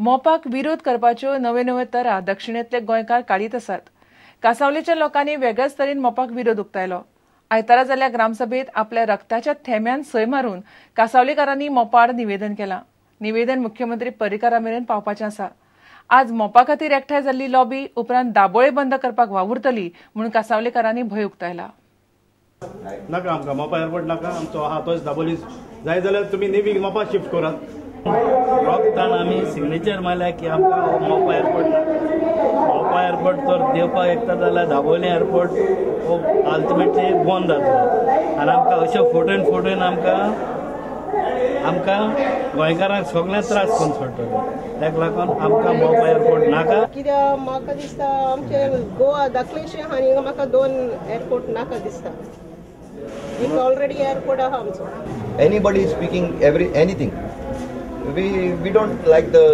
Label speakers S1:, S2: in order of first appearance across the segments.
S1: मोपाक विरोध करपाच्यो नवे नवे तरा दक्षिणेतले गोंयकार काडीत आसात. कांसावलेच्या लोकांनी वेगळेच तरेन मोपाक विरोध उक्तायलो. आयतारा जाल्ल्या ग्रामसभेत आपल्या रक्ताच्या थेंब्यान सय मारून कांसावलेकारांनी मोपा आड निवेदन केलां. निवेदन मुख्यमंत्री पर्रीकारा मेरेन पावपाचें आसा. आज मोपा खातीर एकठांय जाल्ली लॉबी उपरांत दाबोळे बंद करपाक वावुरतली म्हूण कांसावलेकारांनी भंय उक्तायला.
S2: नाका आमकां मोपा एअरपोर्ट नाका, आमचो आहा तोच दाबोलीच जाय जाल्यार तुमी नेवी मोपा शिफ्ट करात.
S3: रोखतान आमी सिग्नेचर मारल्या की आमकां मोपा एअरपोर्ट मोपा एअरपोर्ट तर देवपाक येता जाल्यार दाबोळे एअरपोर्ट हो अल्टिमेटली बंद जातलो. आनी आमकां अशें फोटोन आमकां गोंयकारांक सगळे त्रास करून सोडटले. ताका लागून आमकां मोपा एअरपोर्ट नाका.
S4: कित्याक म्हाका दिसता आमचे गोवा धाकलेशें आनी म्हाका 2 एअरपोर्ट नाका दिसता. एक ऑलरेडी एअरपोर्ट आहा आमचो.
S5: Anybody speaking anything. We don't like the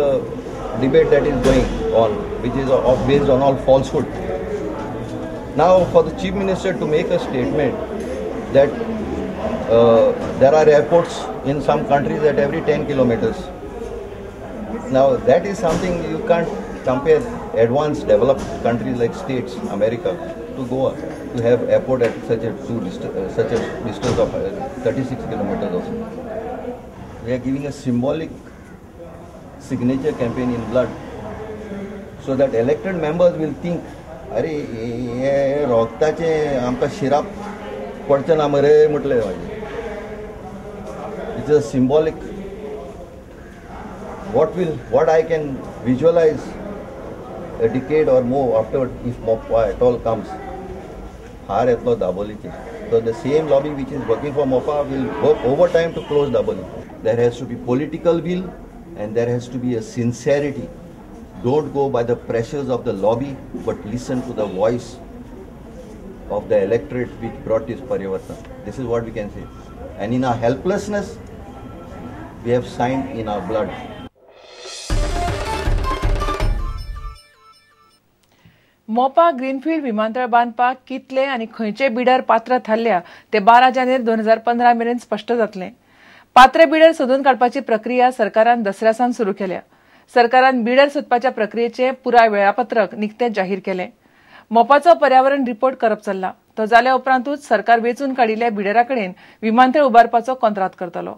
S5: debate that is going on, which is based on all falsehood. Now, for the Chief Minister to make a statement that there are airports in some countries at every 10 kilometers. Now, that is something you can't compare advanced developed countries like States, America, to Goa, to have airport at such a distance of 36 kilometers or so. We are giving a symbolic signature campaign in blood so that elected members will think, अरे हे रोगताचे आमकां शिराप पडचें ना मरे म्हटलें. It's a symbolic. What I can visualize a decade or more afterward, if MOPA at all comes, har etlo Daboliche. So the same lobby which is working for MOPA will work overtime to close Daboli. There has to be political will and there has to be a sincerity. Don't go by the pressures of the lobby, but listen to the voice of the electorate which brought this Parivartan. This is what we can say. And in our helplessness, we have signed in our blood.
S1: मोपा greenfield विमानतळ बांदपाक कितले आनी खंयचे bidder पात्र थारल्या ते 12 जानेर 2015 मेरेन स्पश्ट जातले. पात्र बिडर सोदून काडपाची प्रक्रिया सरकारान दसऱ्यासान सुरू केल्या. सरकारान बिडर सोदपाच्या प्रक्रियेचे पुराय वेळापत्रक निकतेच जाहीर केले. मोपाचो पर्यावरण रिपोर्ट करप चल्ला. तो जाल्या उपरांतूच सरकार वेचून काडिल्ल्या बिडरा कडेन विमानतळ उबारपाचो कंत्राट करतलो.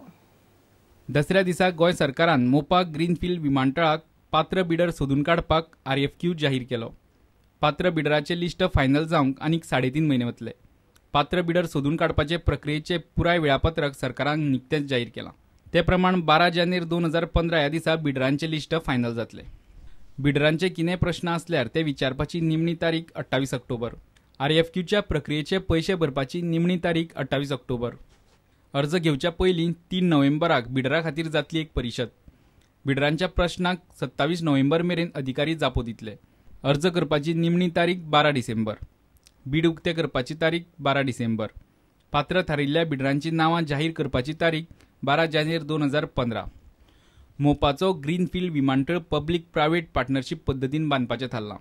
S6: दसऱ्या दिसा गोंय सरकारान मोपा ग्रीनफील्ड विमानतळाक पात्र बिडर सोदून काडपाक RFQ जाहीर केलो. पात्र बिडराचे लिस्ट फायनल जावंक आनीक 3.5 म्हयने वतले. पात्र बिडर सोदून काडपाचे प्रक्रियेचे पुराय वेळापत्रक सरकारान निकतेच जाहीर केलां. ते प्रमाण 12 जानेर 2015 ह्या दिसा बिडरांचे लिस्ट फायनल जातले. बिडरांचे कितें प्रश्न आसल्यार ते विचारपाची निमणी तारीख 28 ऑक्टोबर. RFQच्या प्रक्रियेचे पयशे भरपाची निमणी तारीख 28 ऑक्टोबर. अर्ज घेवच्या पयलीं 3 नोव्हेंबराक बिडरा खातीर जातली एक परिशद. बिडरांच्या प्रश्नाक 27 नोव्हेंबर मेरेन अधिकारी जापो दितले. अर्ज करपाची निमणी तारीख 12 डिसेंबर. बीड उक्ते करपाची तारीख 12 डिसेंबर. पात्र थारिल्ल्या बिडरांची नांवां जाहीर करपाची तारीख 12 जानेर 2015. मोपाचो ग्रीनफील्ड विमानतळ पब्लीक प्रायव्हेट पार्टनरशीप पद्दतीन बांदपाचें थारलां.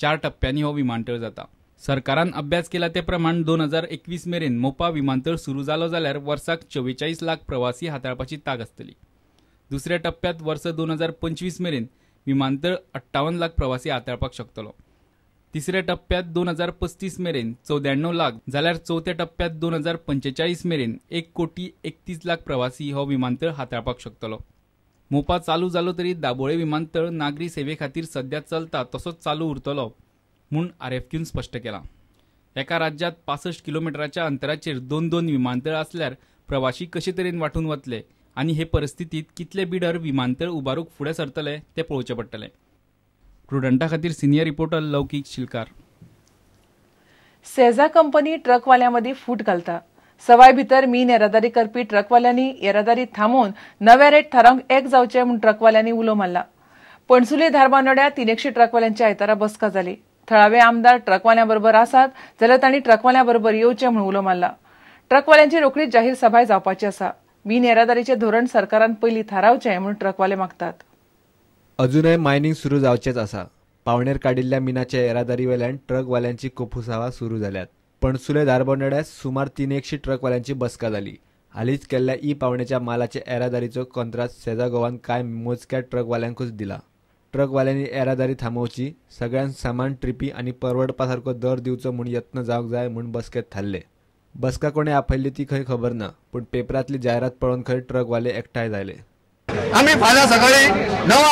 S6: 4 टप्प्यांनी हो विमानतळ जाता. सरकारान अभ्यास केला ते प्रमाण 2021 मेरेन मोपा विमानतळ सुरू जालो जाल्यार वर्साक 44 लाख प्रवासी हाताळपाची तांक आसतली. दुसऱ्या टप्प्यात वर्स 2025 मेरेन विमानतळ 58 लाख प्रवासी हाताळपाक शकतलो. तिसऱ्या टप्प्यात 2035 मेरेन 94 लाख जाल्यार चौथ्या टप्प्यात 2045 मेरेन 1,31 लाख प्रवासी हो विमानतळ हाताळपाक शकतलो. मोपा चालू जालो तरी दाबोळे विमानतळ नागरी सेवे खातीर सध्या चलता तसोच चालू उरतलो म्हूण RFQन स्पश्ट केलां. एका राज्यात 65 किलोमिटराच्या अंतराचेर 2 विमानतळ आसल्यार प्रवासी कशे तरेन वांटून वतले आनी हे परिस्थितीत कितले बिडर विमानतळ उबारूक फुडें सरतले ते पळोवचें पडटलें. प्रुडंटा खातीर senior reporter Loukik Shilkar.
S1: Sesa company ट्रकवाल्यां मदीं फूट घालता. सवाय भितर मीन येरादारी करपी ट्रकवाल्यांनी येरादारी थांबोवन नवे रेट थारावंक एक जावचे म्हूण ट्रकवाल्यांनी उलो मारला. पणसुली धारबांदोड्या 300 ट्रकवाल्यांची आयतारा बसका जाली. थळावे आमदार ट्रकवाल्यां बरोबर आसात जाल्यार तांणी ट्रकवाल्यां बरोबर येवचें म्हूण उलो मारला. ट्रकवाल्यांची रोखडीच जाहीर सभाय जावपाची आसा. मीन येरादारीचे धोरण सरकारान पयलीं थारावचें म्हूण ट्रकवाले मागतात.
S7: अजूनय मायनिंग सुरू जावचेच आसा. पावणेर काडिल्ल्या मिनाच्या येरादारी वेल्यान ट्रकवाल्यांची कोपुसावा सुरू जाल्यात. पणसुले धारबांदोड्यात सुमार 300 ट्रकवाल्यांची बसका जाली. हालींच केल्ल्या पावणेच्या मालाचे येरादारीचो कंत्राट सेझा गोवान कांय मोजक्या ट्रकवाल्यांकूच दिला. ट्रकवाल्यांनी येरादारी थांबोवची, सगळ्यांक समान ट्रिपी आणि परवडपा सारको दर दिवचो म्हूण यत्न जावंक जाय म्हूण बसकेत थारले. बसका कोणे आपयल्ली ती खंय खबर ना, पूण पेपरांतली जायरात पळोवन खंय ट्रकवाले एकठांय जाले.
S8: आम्ही फाल्यां सकाळी 9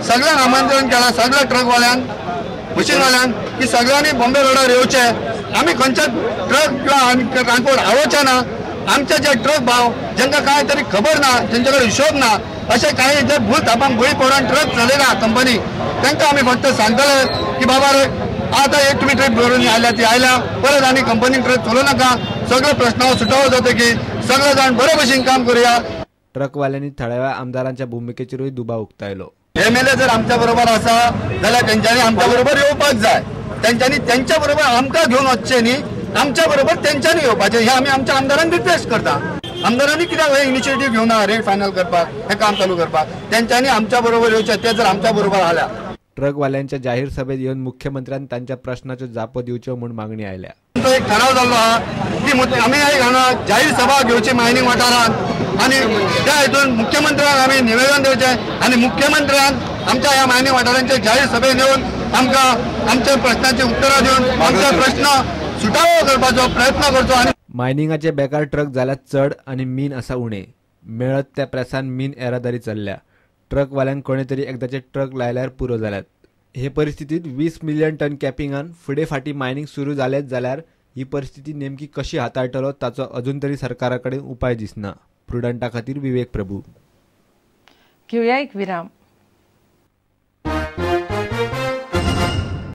S8: सगळ्यांक आमंत्रण केलां, सगळ्या ट्रकवाल्यांक, मशीनवाल्यांक की सगळ्यांनी बॉम्बे रोडार येवचे. आम्ही खंयच्या ट्रक किंवा ट्रान्सपोर्ट आवोवचे ना. आमचे जे ट्रक भाव जांकां काय तरी खबर ना, जांचे कडेन हिशोब ना, असे काही जे भूल थापांक बळी पडून ट्रक चलयना कंपनी, तांकां आमी फक्त सांगतले की बाबा रे आता एक तुम्ही ट्रक भरून आयल्या ती आयल्या, परत आनी कंपनीन ट्रक चलोव नाका. सगळ्यो प्रश्नावर सुटावो जाता की सगळे जाण बरे भशेन काम करूया.
S7: ट्रकवाल्यांनी थळ्या वेळा आमदारांच्या भुमिकेचेरूय दुबाव उक्तायलो.
S8: MLA जर आमच्या बरोबर आसा जाल्यार तेंच्यांनी आमच्या बरोबर येवपाक जाय. तेंच्यांनी तेंच्या बरोबर आमकां घेवन वचचें न्ही, आमच्या बरोबर तेंच्यांनी येवपाचें. हे आमी आमच्या आमदारांक रिक्वेस्ट करता. आमदारांनी कित्याक हे इनिशिएटीव घेवना रेट फायनल करपाक, हे काम चालू करपाक. तेंच्यांनी आमच्या बरोबर येवचें. ते जर आमच्या बरोबर आल्या.
S7: ट्रकवाल्यांच्या जाहीर सभेत येवन मुख्यमंत्र्यांनी तांच्या प्रश्नाच्यो जापो दिवच्यो म्हूण मागणी आयल्या.
S8: आमचो एक ठराव जाल्लो आहा की आमी जाहीर सभा घेवची मायनींग वाठारांत आनी त्या हितून मुख्यमंत्र्यांक आमी निवेदन दिवचें आनी मुख्यमंत्र्यान आमच्या ह्या मायनींग वाठारांच्या जाहीर सभेन येवन आमकां आमच्या प्रश्नांची उतरां दिवन आमचे प्रश्न सुटावो करपाचो प्रयत्न करचो. आनी
S7: मायनिंगाचे बेकार ट्रक जाल्यात चड आनी मीन आसा उणे. मेळत त्या प्रेसान मीन येरादारी चल्ल्या. ट्रकवाल्यांक कोणे तरी एकदाचे ट्रक लायल्यार पुरो जाल्यात. हे परिस्थितीत 20 मिलियन टन कॅपिंगान फुडें फाटीं मायनिंग सुरू जालेच जाल्यार ही परिस्थिती नेमकी कशी हाताळटलो ताचो अजून तरी सरकारा कडेन उपाय दिसना. प्रुडंटा खातीर विवेक प्रभू.
S1: घेऊया एक विराम.